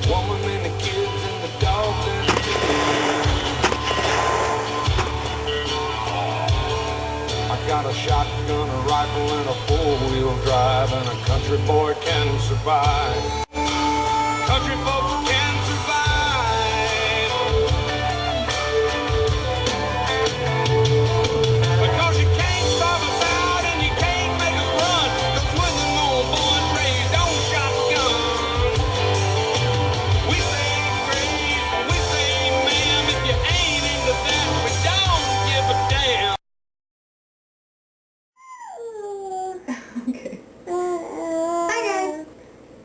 woman and the kids and the dog and the I got a shotgun, a rifle, and a four-wheel drive, and a country boy can survive. Country folks can survive. Because you can't starve us out and you can't make us run. 'Cause when the old boys raised on shotgun, we say grace, we say ma'am. If you ain't into that, we don't give a damn. Okay. Hi guys!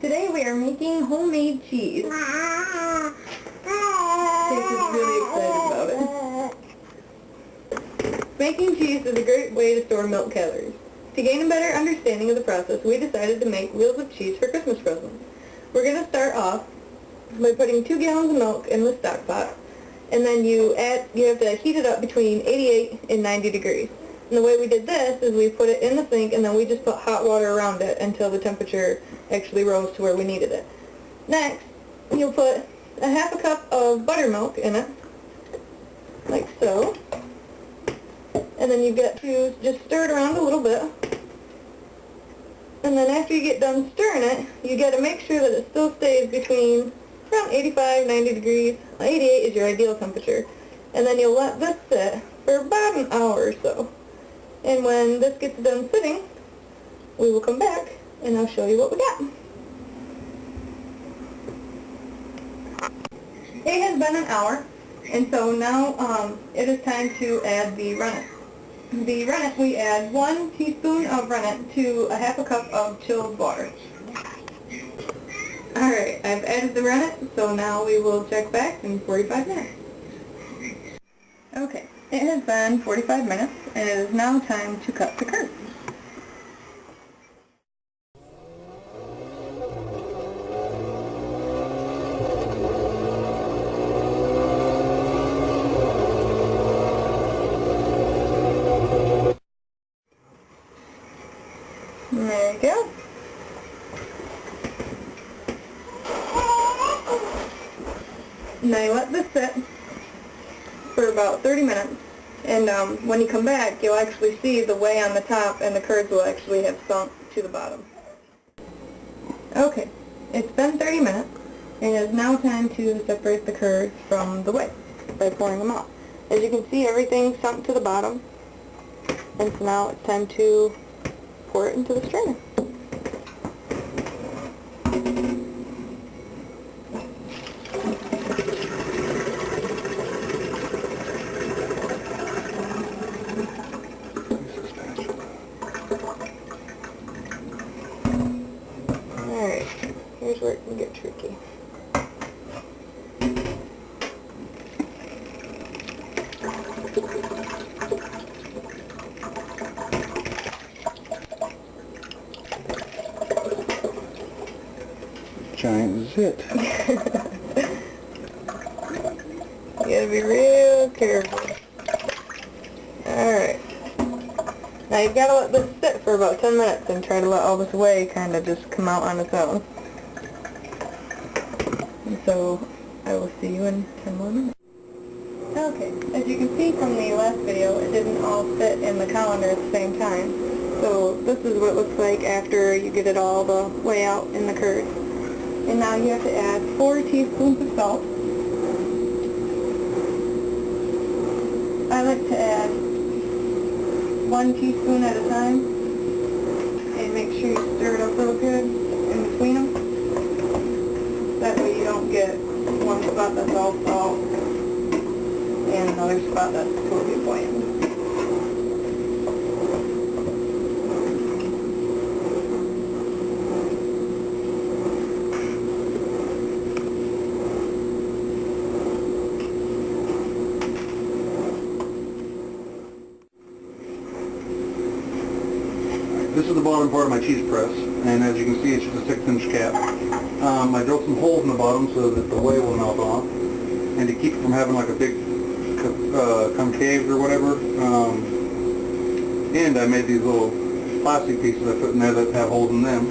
Today we are making homemade cheese. Chase is really excited about it. Making cheese is a great way to store milk calories. To gain a better understanding of the process, we decided to make wheels of cheese for Christmas presents. We're going to start off by putting 2 gallons of milk in the stock pot, and then you have to heat it up between 88 and 90 degrees. And the way we did this is we put it in the sink and then we just put hot water around it until the temperature actually rose to where we needed it. Next, you'll put a half a cup of buttermilk in it, like so. And then you get to just stir it around a little bit. And then after you get done stirring it, you got to make sure that it still stays between around 85, 90 degrees. 88 is your ideal temperature. And then you'll let this sit for about an hour or so. And when this gets done sitting, we will come back and I'll show you what we got. It has been an hour, and so now it is time to add the rennet. The rennet, we add 1 teaspoon of rennet to a half a cup of chilled water. Alright, I've added the rennet, so now we will check back in 45 minutes. Okay, it has been 45 minutes, and it is now time to cut the curds. There you go. Now you let this sit for about 30 minutes, and when you come back, you'll actually see the whey on the top, and the curds will actually have sunk to the bottom. Okay, it's been 30 minutes, and it is now time to separate the curds from the whey by pouring them out. As you can see, everything sunk to the bottom, and so now it's time to pour it into the strainer. Alright, here's where it can get tricky. Giant zit. You gotta be real careful. Alright. Now you've got to let this sit for about 10 minutes and try to let all this whey kind of just come out on its own. And so I will see you in 10 more minutes. Okay, as you can see from the last video, it didn't all fit in the colander at the same time. So this is what it looks like after you get it all the way out in the curds. And now you have to add 4 teaspoons of salt. I like to add 1 teaspoon at a time, and make sure you stir it up real good in between them. That way you don't get one spot that's all salt and another spot that's totally bland. This is the bottom part of my cheese press, and as you can see, it's just a 6-inch cap. I drilled some holes in the bottom so that the whey will melt off, and to keep it from having like a big concave or whatever, and I made these little plastic pieces I put in there that have holes in them.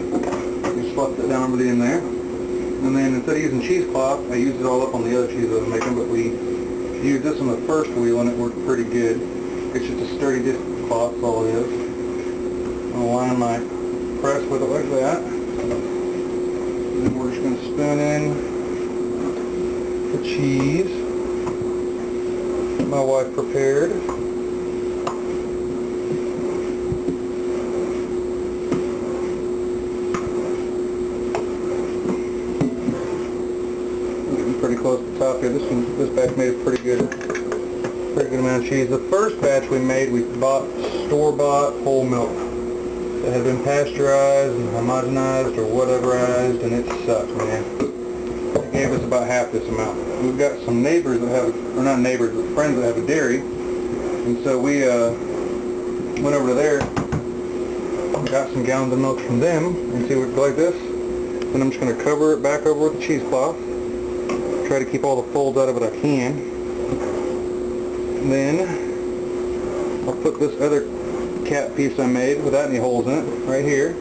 Just slap it down over the end there, And then instead of using cheesecloth, I used it all up on the other cheese I was making, but we used this on the first wheel and it worked pretty good. It's just a sturdy disc cloth, that's all it is. I'll line my press with it like that. Then we're just going to spoon in the cheese my wife prepared. Getting pretty close to the top here. This batch made a pretty good amount of cheese. The first batch we made, we bought store-bought whole milk that had been pasteurized and homogenized or whateverized, and it sucked, man. It gave us about half this amount. We've got some neighbors that have, or not neighbors, but friends that have a dairy, and so we went over to there, got some gallons of milk from them, and see what it's like this. Then I'm just going to cover it back over with the cheesecloth. Try to keep all the folds out of it I can. And then I'll put this other cap piece I made without any holes in it right here.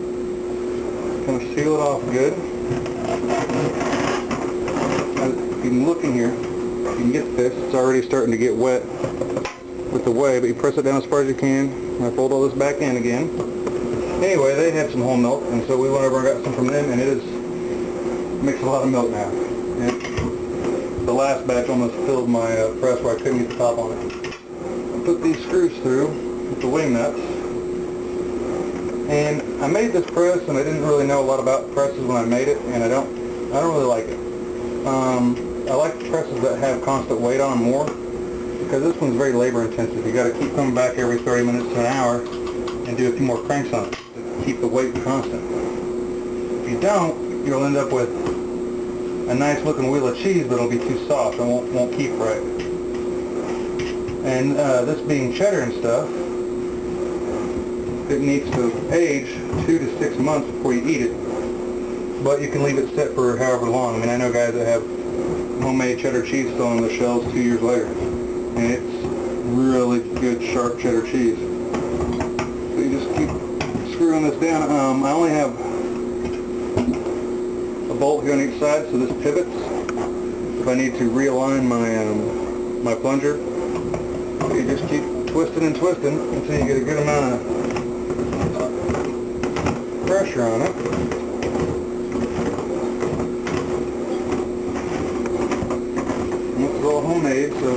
Kind of seal it off good. If you can look in here, you can get this. It's already starting to get wet with the whey, but you press it down as far as you can. And I fold all this back in again. Anyway, they had some whole milk, and so we went over and got some from them, and it makes a lot of milk now. And the last batch almost filled my press where I couldn't get the top on it. I put these screws through with the wing nuts. And I made this press, and I didn't really know a lot about presses when I made it, and I don't really like it. I like presses that have constant weight on them more, because this one's very labor intensive. You got to keep coming back every 30 minutes to an hour and do a few more cranks on it to keep the weight constant. If you don't, you'll end up with a nice looking wheel of cheese, but it'll be too soft and won't keep right. And this being cheddar and stuff, it needs to age 2 to 6 months before you eat it, but you can leave it set for however long. I mean, I know guys that have homemade cheddar cheese still on their shelves 2 years later, and it's really good sharp cheddar cheese. So you just keep screwing this down. I only have a bolt here on each side, so this pivots if I need to realign my plunger. So you just keep twisting and twisting until you get a good amount of pressure on it. And this is all homemade, so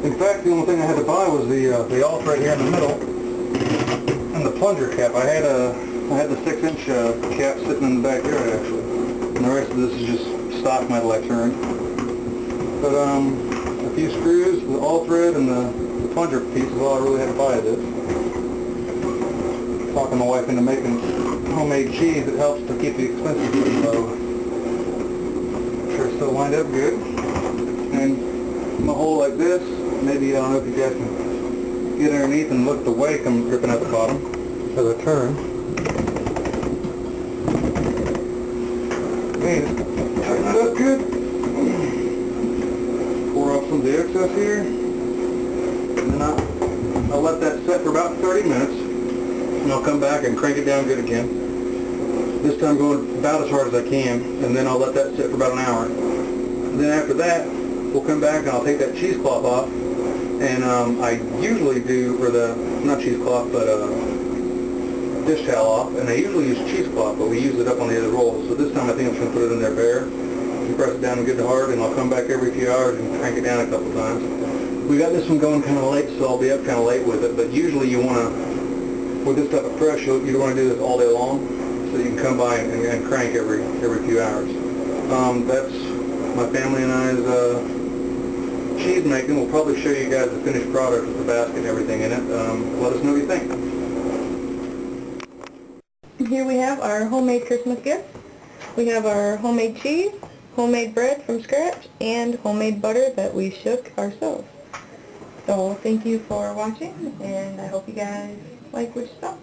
in fact the only thing I had to buy was the all thread here in the middle and the plunger cap. I had the 6-inch cap sitting in the backyard actually, and the rest of this is just stock metal I turned. But a few screws, the all thread, and the plunger piece is all I really had to buy of this. Talking my wife into making homemade cheese, it helps to keep the expenses pretty low. Sure, still lined up good. And in a hole like this, maybe I don't know if you guys can get underneath and look at the whey come dripping out the bottom as I turn. Okay, just tighten it up good. Pour off some of the excess here, and then I'll let that set for about 30 minutes, and I'll come back and crank it down good again. This time going about as hard as I can, and then I'll let that sit for about an hour. And then after that, we'll come back and I'll take that cheesecloth off, and I usually do, or not cheesecloth, but dish towel off, and I usually use cheesecloth, but we use it up on the other rolls. So this time I think I'm just going to put it in there bare. Press it down and get it hard, and I'll come back every few hours and crank it down a couple times. We got this one going kind of late, so I'll be up kind of late with it, but usually you want to, with this type of press, you don't want to do this all day long, so you can come by and crank every few hours. That's my family and I's cheese making. We'll probably show you guys the finished product with the basket and everything in it. Let us know what you think. Here we have our homemade Christmas gift. We have our homemade cheese, homemade bread from scratch, and homemade butter that we shook ourselves. So thank you for watching, and I hope you guys like what you saw.